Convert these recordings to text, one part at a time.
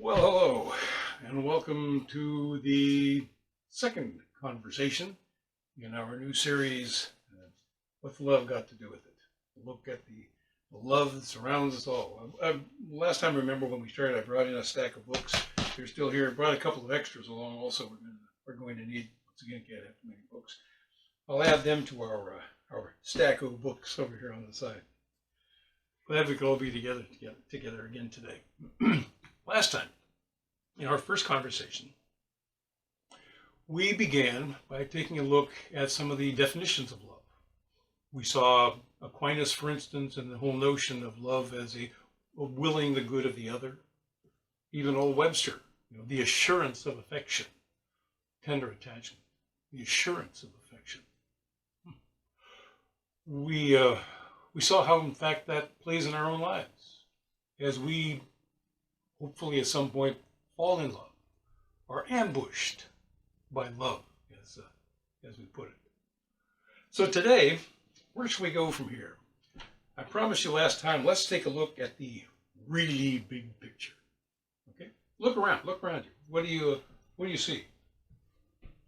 Well, hello, and welcome to the second conversation in our new series, What's Love Got to Do with It? A look at the love that surrounds us all. Last time, remember when we started, I brought in a stack of books. They're still here. I brought a couple of extras along also. We're going to need, once again, can't have too many books. I'll add them to our stack of books over here on the side. Glad we could all be together again today. Last time, in our first conversation, we began by taking a look at some of the definitions of love. We saw Aquinas, for instance, and the whole notion of love as a willing the good of the other. Even old Webster, the assurance of affection, tender attachment, the assurance of affection. We saw how, in fact, that plays in our own lives as we hopefully at some point fall in love or ambushed by love, as we put it. So today, where should we go from here? I promised you last time, let's take a look at the really big picture. Okay? Look around you. What do you see?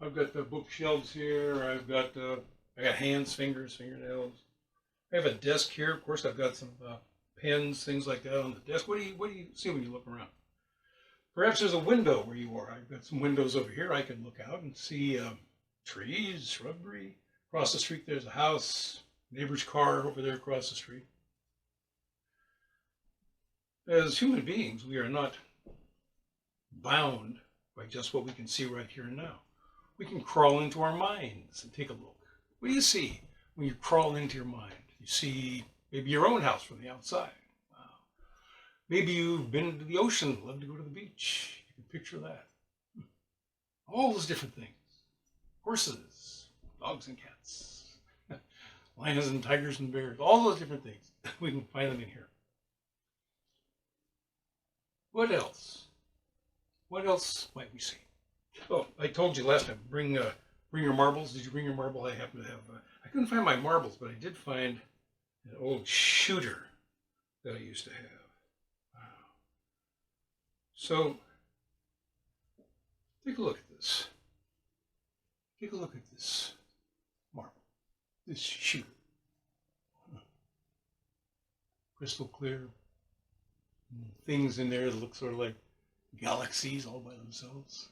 I've got the bookshelves here. I got hands, fingers, fingernails. I have a desk here. Of course, I've got some pens, things like that on the desk. What do you see when you look around? Perhaps there's a window where you are. I've got some windows over here. I can look out and see trees, shrubbery. Across the street, there's a house, neighbor's car over there across the street. As human beings, we are not bound by just what we can see right here and now. We can crawl into our minds and take a look. What do you see when you crawl into your mind? You see maybe your own house from the outside. Maybe you've been to the ocean, love to go to the beach. You can picture that. All those different things. Horses, dogs and cats, lions and tigers and bears, all those different things. We can find them in here. What else? What else might we see? Oh, I told you last time, bring your marbles. Did you bring your marble? I happen to have, I couldn't find my marbles, but I did find an old shooter that I used to have. So, take a look at this. Take a look at this marble, this shooter. Crystal clear. Things in there that look sort of like galaxies all by themselves.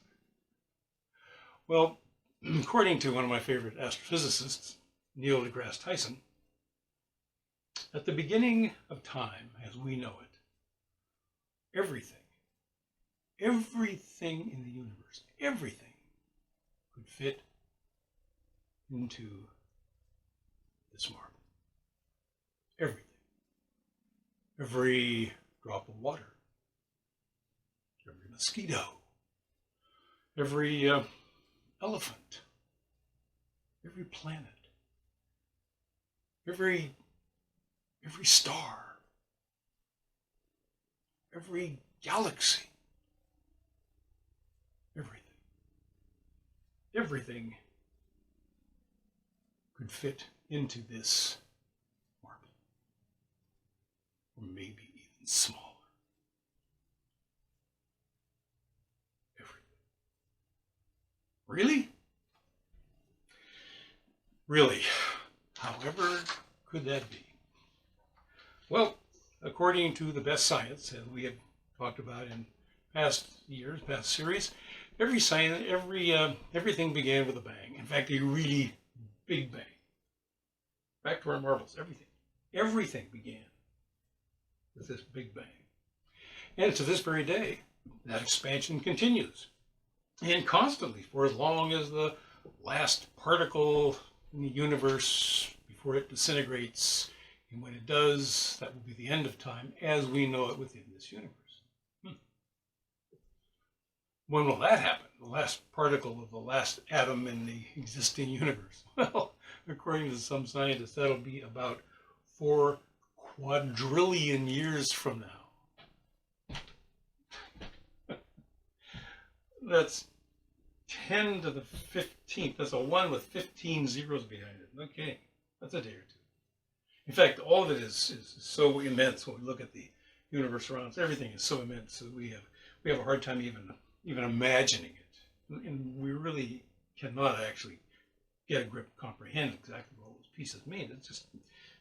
Well, according to one of my favorite astrophysicists, Neil deGrasse Tyson, at the beginning of time, as we know it, everything in the universe, everything could fit into this marble. Everything. Every drop of water, every mosquito, every elephant, every planet, every star, every galaxy. Everything could fit into this marble, or maybe even smaller. Everything. Really? Really? However could that be? Well, according to the best science, as we have talked about in past years, past series, everything began with a bang. In fact, a really big bang. Back to our marbles, everything began with this big bang. And to this very day, that expansion continues. And constantly, for as long as the last particle in the universe, before it disintegrates, and when it does, that will be the end of time as we know it within this universe. When will that happen? The last particle of the last atom in the existing universe? Well, according to some scientists, that'll be about 4 quadrillion years from now. That's 10 to the 15th. That's a 1 with 15 zeros behind it. No kidding. That's a day or two. In fact, all of it is so immense when we look at the universe around us. Everything is so immense that we we have a hard time even imagining it. And we really cannot actually get a grip, comprehend exactly what all those pieces mean.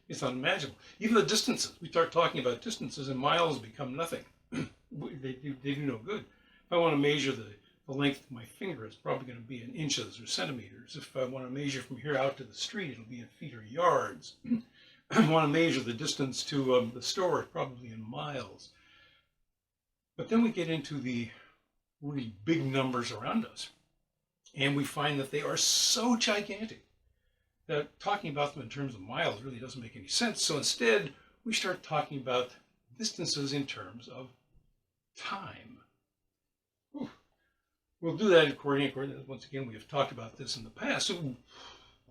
It's unimaginable. Even the distances, we start talking about distances and miles become nothing. they do no good. If I want to measure the length of my finger, it's probably going to be in inches or centimeters. If I want to measure from here out to the street, it'll be in feet or yards. I want to measure the distance to the store, it's probably in miles. But then we get into the really big numbers around us, and we find that they are so gigantic that talking about them in terms of miles really doesn't make any sense. So instead, we start talking about distances in terms of time. Whew. We'll do that according. Once again, we have talked about this in the past. So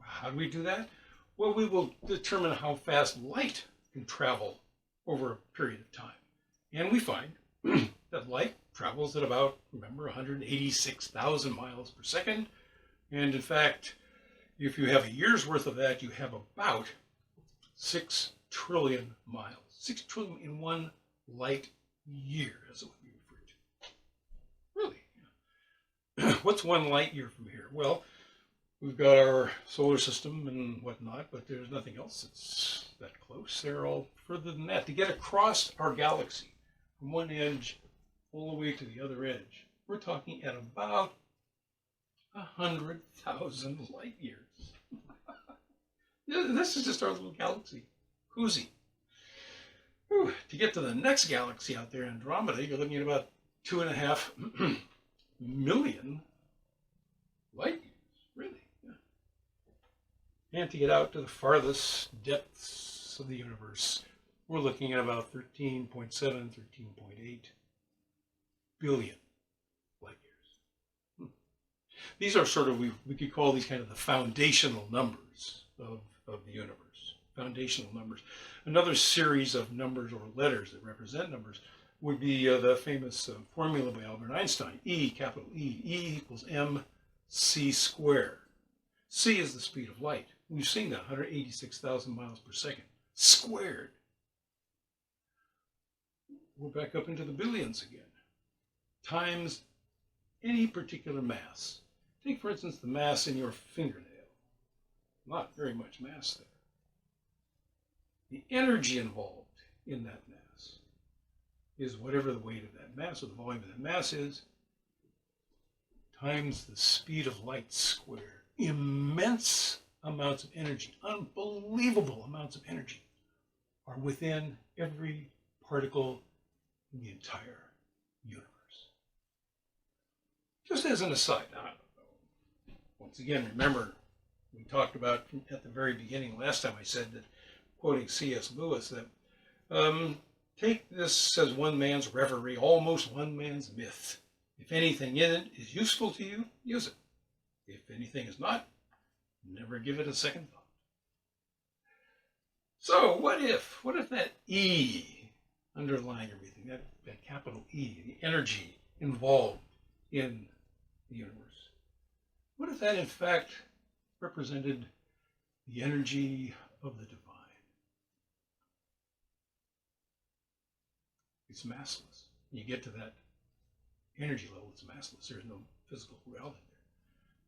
how do we do that? Well, we will determine how fast light can travel over a period of time. And we find that light travels at about, remember, 186,000 miles per second. And in fact, if you have a year's worth of that, you have about 6 trillion miles. 6 trillion in one light year, as it would be referred to. Really? What's one light year from here? Well, we've got our solar system and whatnot, but there's nothing else that's that close. They're all further than that. To get across our galaxy from one edge all the way to the other edge, we're talking at about 100,000 light years. This is just our little galaxy. Koozie. Whew. To get to the next galaxy out there, Andromeda, you're looking at about 2.5 million light years, really. Yeah. And to get out to the farthest depths of the universe, we're looking at about 13.7, 13.8 billion light years. These are sort of, we could call these kind of the foundational numbers of the universe. Foundational numbers. Another series of numbers or letters that represent numbers would be the famous formula by Albert Einstein. E, capital E. E equals mc squared. C is the speed of light. We've seen that, 186,000 miles per second. Squared. We're back up into the billions again. Times any particular mass. Take, for instance, the mass in your fingernail. Not very much mass there. The energy involved in that mass is whatever the weight of that mass or the volume of that mass is, times the speed of light squared. Immense amounts of energy, unbelievable amounts of energy are within every particle in the entire universe. Just as an aside, once again, remember, we talked about at the very beginning, last time I said that, quoting C.S. Lewis, that take this as one man's reverie, almost one man's myth. If anything in it is useful to you, use it. If anything is not, never give it a second thought. So what if that E underlying everything, that capital E, the energy involved in the universe, what if that in fact represented the energy of the divine? It's massless. When you get to that energy level, it's massless. There's no physical reality there.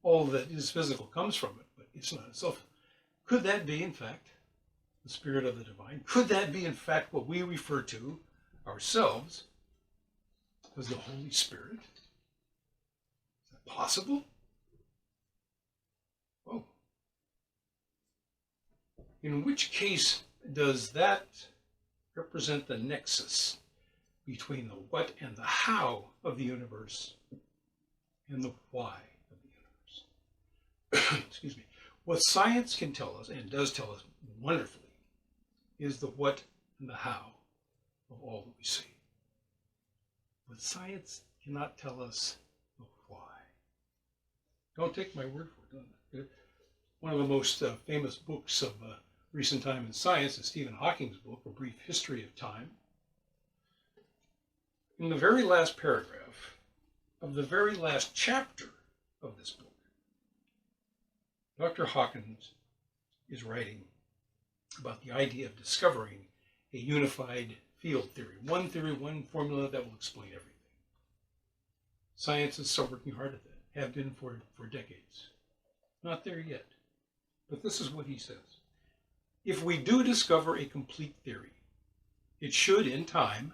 All that is physical comes from it, but it's not itself. Could that be, in fact, the spirit of the divine? Could that be, in fact, what we refer to ourselves as the Holy Spirit? Is that possible? Oh. In which case does that represent the nexus between the what and the how of the universe and the why of the universe? Excuse me. What science can tell us, and does tell us wonderfully, is the what and the how of all that we see. But science cannot tell us the why. Don't take my word for it. One of the most famous books of recent time in science is Stephen Hawking's book, A Brief History of Time. In the very last paragraph of the very last chapter of this book, Dr. Hawkins is writing about the idea of discovering a unified field theory, one formula that will explain everything. Scientists are working hard at that, have been for decades. Not there yet. But this is what he says. If we do discover a complete theory, it should, in time,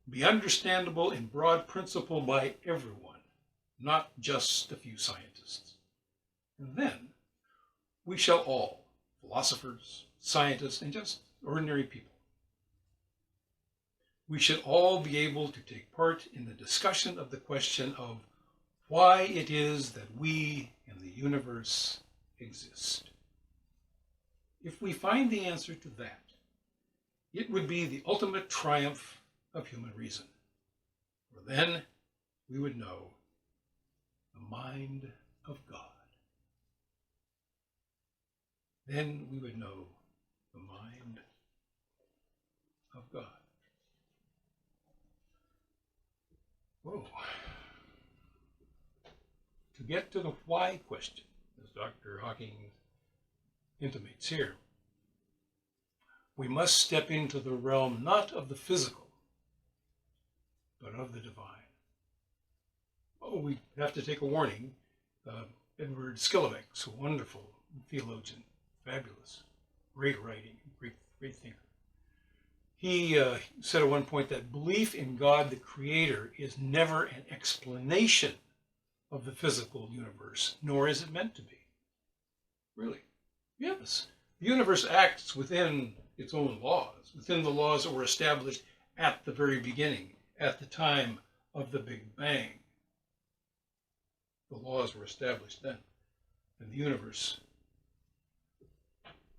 be understandable in broad principle by everyone, not just a few scientists. And then we shall all, philosophers, scientists, and just ordinary people, we should all be able to take part in the discussion of the question of why it is that we and the universe exist. If we find the answer to that, it would be the ultimate triumph of human reason. For then we would know the mind of God. Then we would know the mind of God. Whoa. To get to the why question, as Dr. Hawking intimates here, we must step into the realm not of the physical, but of the divine. Oh, we have to take a warning. Edward Skillebeck's a wonderful theologian, fabulous, great writing, great thinker. He said at one point that belief in God the Creator is never an explanation of the physical universe, nor is it meant to be. Really? Yes. The universe acts within its own laws, within the laws that were established at the very beginning, at the time of the Big Bang. The laws were established then, and the universe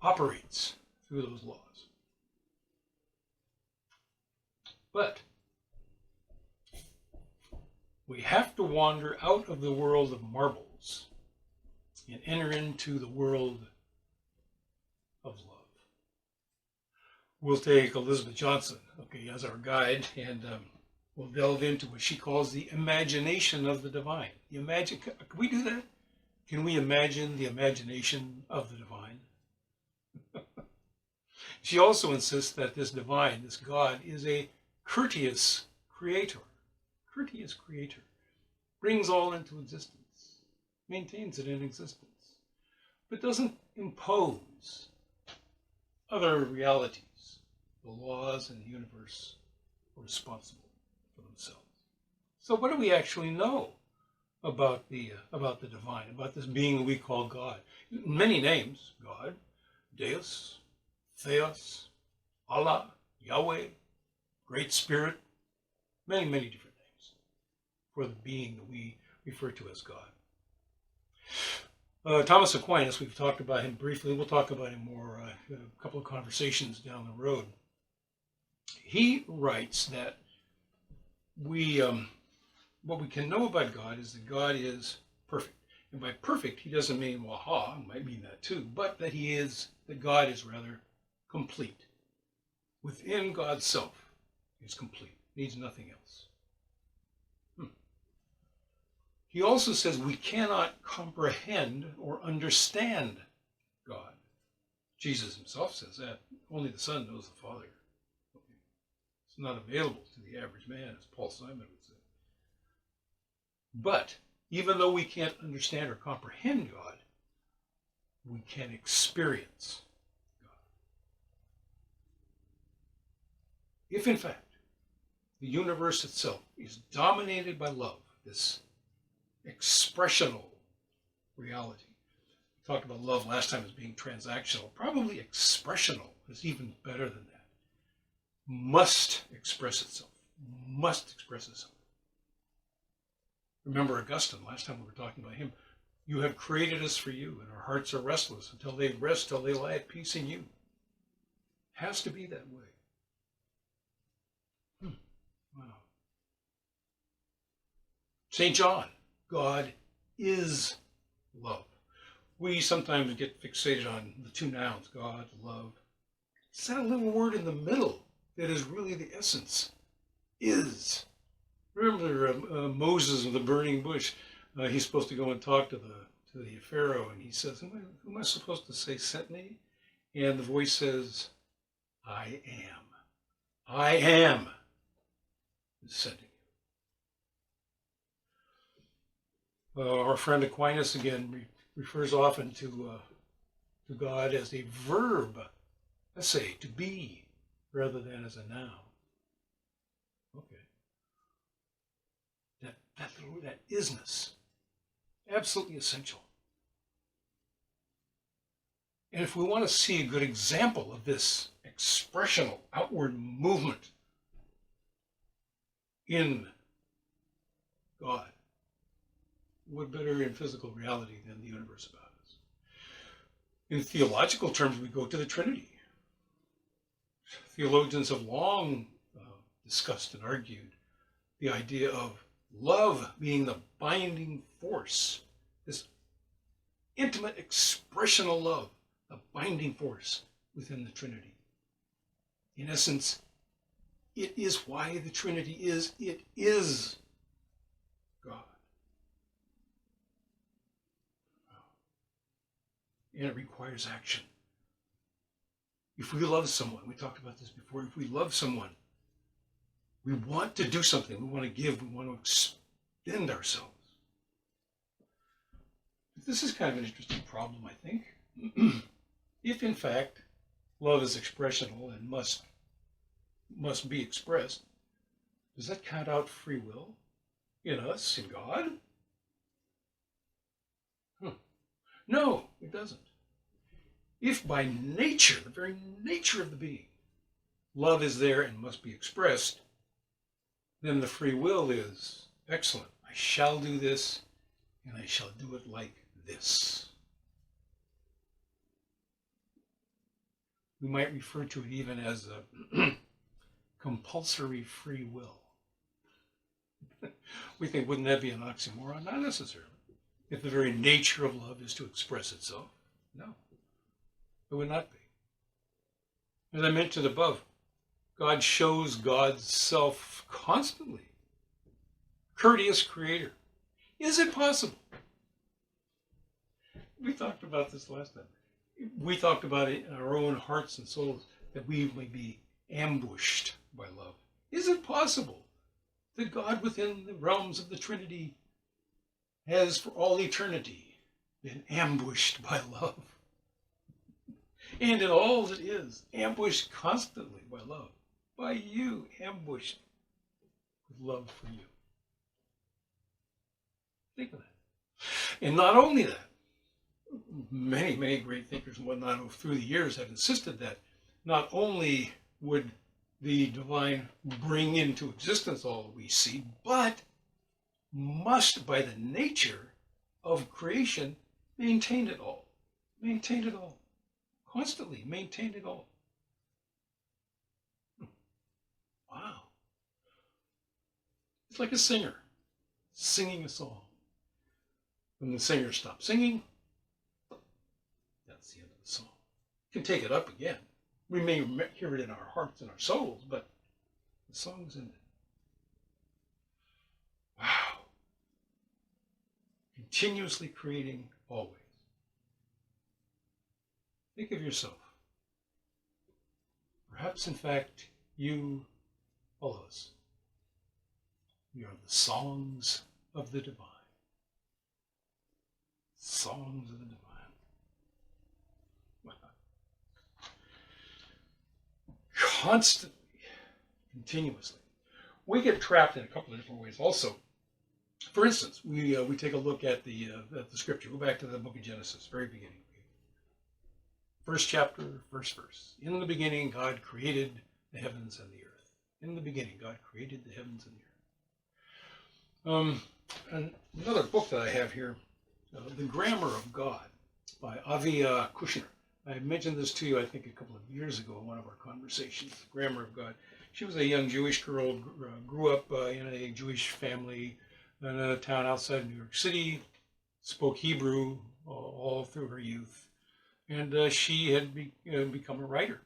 operates through those laws. But we have to wander out of the world of marbles and enter into the world of love. We'll take Elizabeth Johnson, as our guide, and we'll delve into what she calls the imagination of the divine. Can we do that? Can we imagine the imagination of the divine? She also insists that this divine, this God, is a courteous creator, brings all into existence, maintains it in existence, but doesn't impose other realities. The laws in the universe are responsible for themselves. So what do we actually know about the divine, about this being we call God? Many names: God, Deus, Theos, Allah, Yahweh, Great Spirit, many different names for the being that we refer to as God. Thomas Aquinas, we've talked about him briefly. We'll talk about him more a couple of conversations down the road. He writes that what we can know about God is that God is perfect. And by perfect, he doesn't mean waha, it might mean that too, but that God is rather complete. Within God's self, he's complete, needs nothing else. He also says we cannot comprehend or understand God. Jesus himself says that. Only the Son knows the Father. It's not available to the average man, as Paul Simon would say. But even though we can't understand or comprehend God, we can experience God. If, in fact, the universe itself is dominated by love, this expressional reality. We talked about love last time as being transactional. Probably expressional is even better than that. Must express itself. Remember Augustine, last time we were talking about him. You have created us for you, and our hearts are restless until they rest, till they lie at peace in you. Has to be that way. Wow. St. John, God is love. We sometimes get fixated on the two nouns, God, love. It's that little word in the middle that is really the essence. Is. Remember Moses of the burning bush? He's supposed to go and talk to the Pharaoh, and he says, who am I supposed to say sent me? And the voice says, I am sending you. Our friend Aquinas again refers often to God as a verb, let's say, to be, rather than as a noun. Okay. That isness, absolutely essential. And if we want to see a good example of this expressional outward movement in God, what better in physical reality than the universe about us? In theological terms, we go to the Trinity. Theologians have long discussed and argued the idea of love being the binding force, this intimate expressional love, the binding force within the Trinity. In essence, it is why the Trinity is, it is God. And it requires action. If we love someone, we talked about this before, if we love someone, we want to do something, we want to give, we want to extend ourselves. This is kind of an interesting problem, I think. If, in fact, love is expressional and must be expressed, does that count out free will in us, in God? No, it doesn't. If by nature, the very nature of the being, love is there and must be expressed, then the free will is excellent. I shall do this, and I shall do it like this. We might refer to it even as a compulsory free will. We think, wouldn't that be an oxymoron? Not necessarily. If the very nature of love is to express itself, no, it would not be. As I mentioned above, God shows God's self constantly. Courteous creator. Is it possible? We talked about this last time. We talked about it in our own hearts and souls, that we may be ambushed by love. Is it possible that God within the realms of the Trinity has for all eternity been ambushed by love? And in all that is, ambushed constantly by love. By you, ambushed with love for you. Think of that. And not only that, many, many great thinkers and whatnot through the years have insisted that not only would the divine bring into existence all we see, but must, by the nature of creation, maintain it all. Maintain it all. Constantly maintain it all. Wow. It's like a singer singing a song. When the singer stops singing, that's the end of the song. You can take it up again. We may hear it in our hearts and our souls, but the song's ended. Wow. Continuously creating always. Think of yourself. Perhaps, in fact, you, all of us, we are the songs of the divine. Songs of the divine. Constantly, continuously. We get trapped in a couple of different ways also. For instance, we take a look at the scripture. Go back to the book of Genesis, very beginning. First chapter, first verse. In the beginning, God created the heavens and the earth. In the beginning, God created the heavens and the earth. And another book that I have here, The Grammar of God, by Avi Kushner. I mentioned this to you, I think, a couple of years ago in one of our conversations, The Grammar of God. She was a young Jewish girl, grew up in a Jewish family in a town outside New York City, spoke Hebrew all through her youth, and she had become a writer.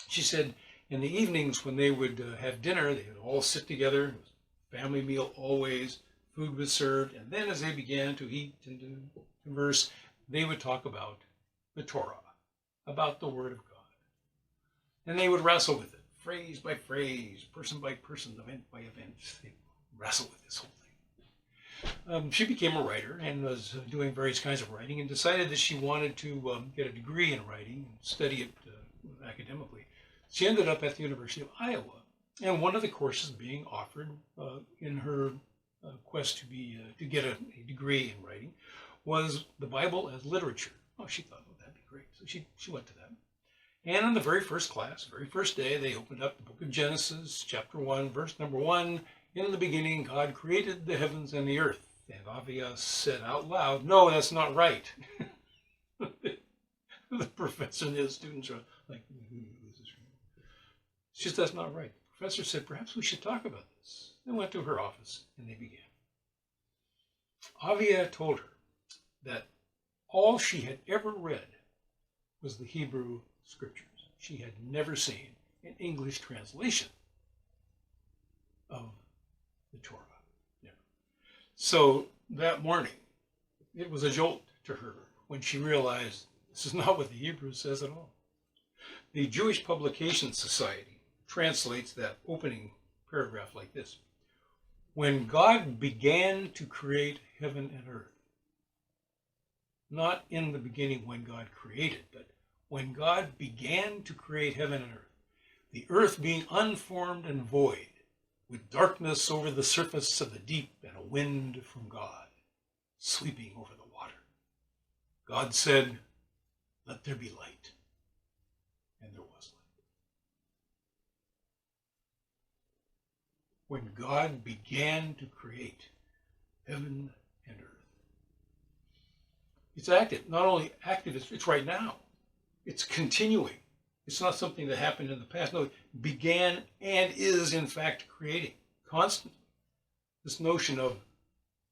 She said in the evenings when they would have dinner, they would all sit together. It was a family meal always. Food was served, and then as they began to eat and to converse, they would talk about the Torah, about the Word of God. And they would wrestle with it, phrase by phrase, person by person, event by event. They wrestle with this whole thing. She became a writer and was doing various kinds of writing and decided that she wanted to get a degree in writing and study it academically. She ended up at the University of Iowa, and one of the courses being offered in her quest to get a degree in writing was the Bible as literature. Oh, she thought, oh, that'd be great. So she went to that. And in the very first class, very first day, they opened up the book of Genesis, chapter 1, verse number 1. In the beginning, God created the heavens and the earth. And Avia said out loud, no, that's not right. The professor and the students are like, she said, that's not right. The professor said, perhaps we should talk about this. They went to her office and they began. Avia told her that all she had ever read was the Hebrew scriptures. She had never seen an English translation of the Torah. Never. So that morning, it was a jolt to her when she realized this is not what the Hebrew says at all. The Jewish Publication Society translates that opening paragraph like this. When God began to create heaven and earth, not in the beginning when God created, but when God began to create heaven and the earth being unformed and void, with darkness over the surface of the deep and a wind from God sweeping over the water, God said, let there be light. And there was light. When God began to create heaven and earth, it's active. Not only active, it's right now. It's continuing. It's not something that happened in the past. No, it began and is, in fact, creating constantly. This notion of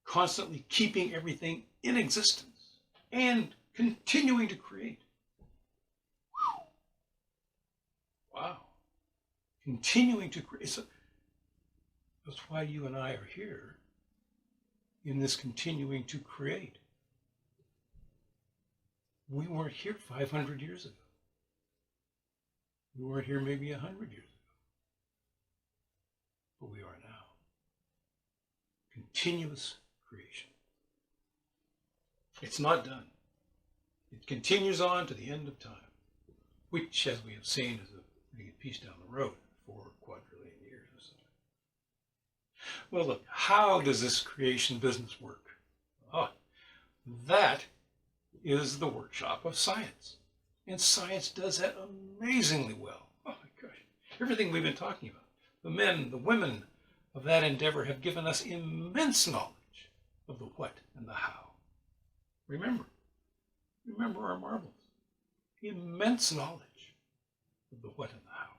constantly keeping everything in existence and continuing to create. Wow. Continuing to create. That's why you and I are here in this continuing to create. We weren't here 500 years ago. We weren't here maybe 100 years ago. But we are now. Continuous creation. It's not done. It continues on to the end of time, which, as we have seen, is a piece down the road, 4 quadrillion years or so. Well, look, how does this creation business work? Oh, that is the workshop of science. And science does that amazingly well. Oh my gosh. Everything we've been talking about. The men, the women of that endeavor have given us immense knowledge of the what and the how. Remember our marbles. Immense knowledge of the what and the how.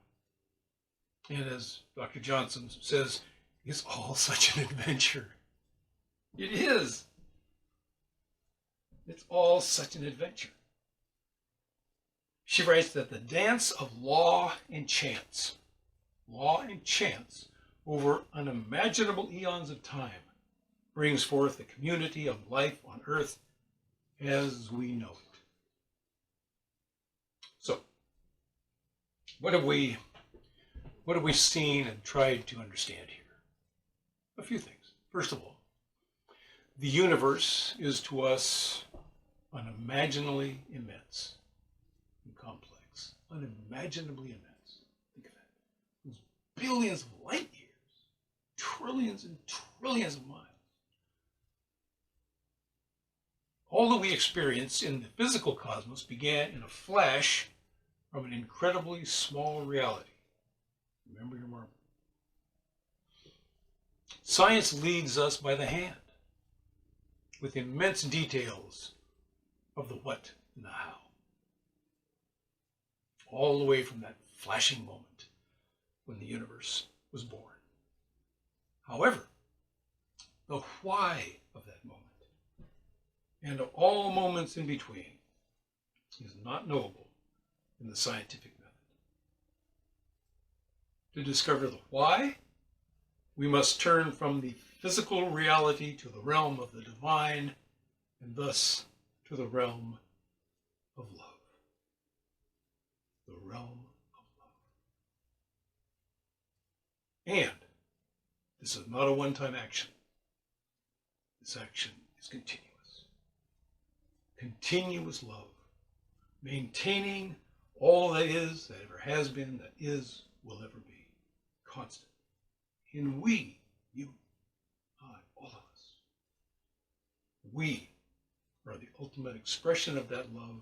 And as Dr. Johnson says, it's all such an adventure. It is. It's all such an adventure. She writes that the dance of law and chance over unimaginable eons of time brings forth the community of life on earth as we know it. So, what have we seen and tried to understand here? A few things. First of all, the universe is to us unimaginably immense and complex. Unimaginably immense. Think of that. Those billions of light years, trillions and trillions of miles. All that we experience in the physical cosmos began in a flash from an incredibly small reality. Remember your marble. Science leads us by the hand with immense details of the what and the how. All the way from that flashing moment when the universe was born. However, the why of that moment and all moments in between is not knowable in the scientific method. To discover the why, we must turn from the physical reality to the realm of the divine, and thus to the realm of love. The realm of love. And this is not a one-time action. This action is continuous. Continuous love. Maintaining all that is, that ever has been, that is, will ever be. Constant. And we, you, I, all of us, we are the ultimate expression of that love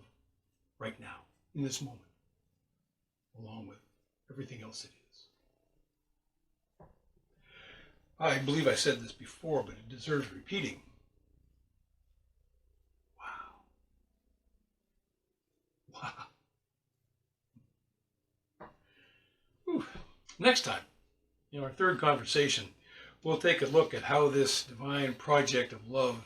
right now, in this moment, along with everything else it is. I believe I said this before, but it deserves repeating. Wow. Whew. Next time, in our third conversation, we'll take a look at how this divine project of love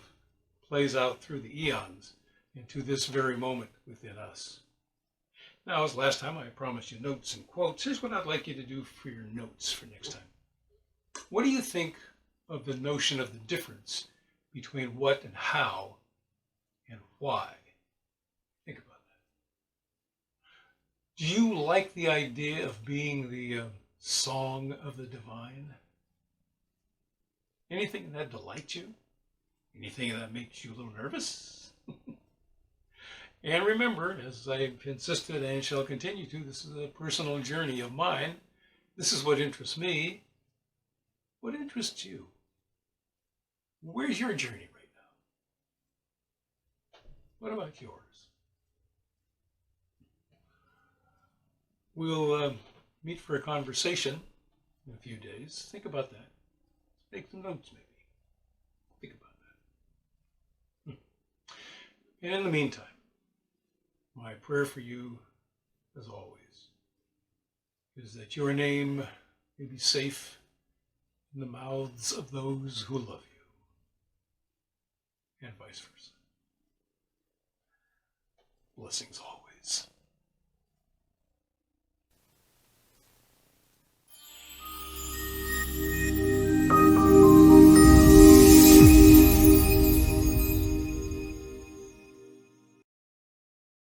plays out through the eons into this very moment within us. Now, as last time, I promised you notes and quotes. Here's what I'd like you to do for your notes for next time. What do you think of the notion of the difference between what and how and why? Think about that. Do you like the idea of being the song of the divine? Anything that delights you? Anything that makes you a little nervous? And remember, as I've insisted and shall continue to, this is a personal journey of mine. This is what interests me. What interests you? Where's your journey right now? What about yours? We'll meet for a conversation in a few days. Think about that. Make some notes, maybe. Think about that. And in the meantime, my prayer for you, as always, is that your name may be safe in the mouths of those who love you, and vice versa. Blessings always.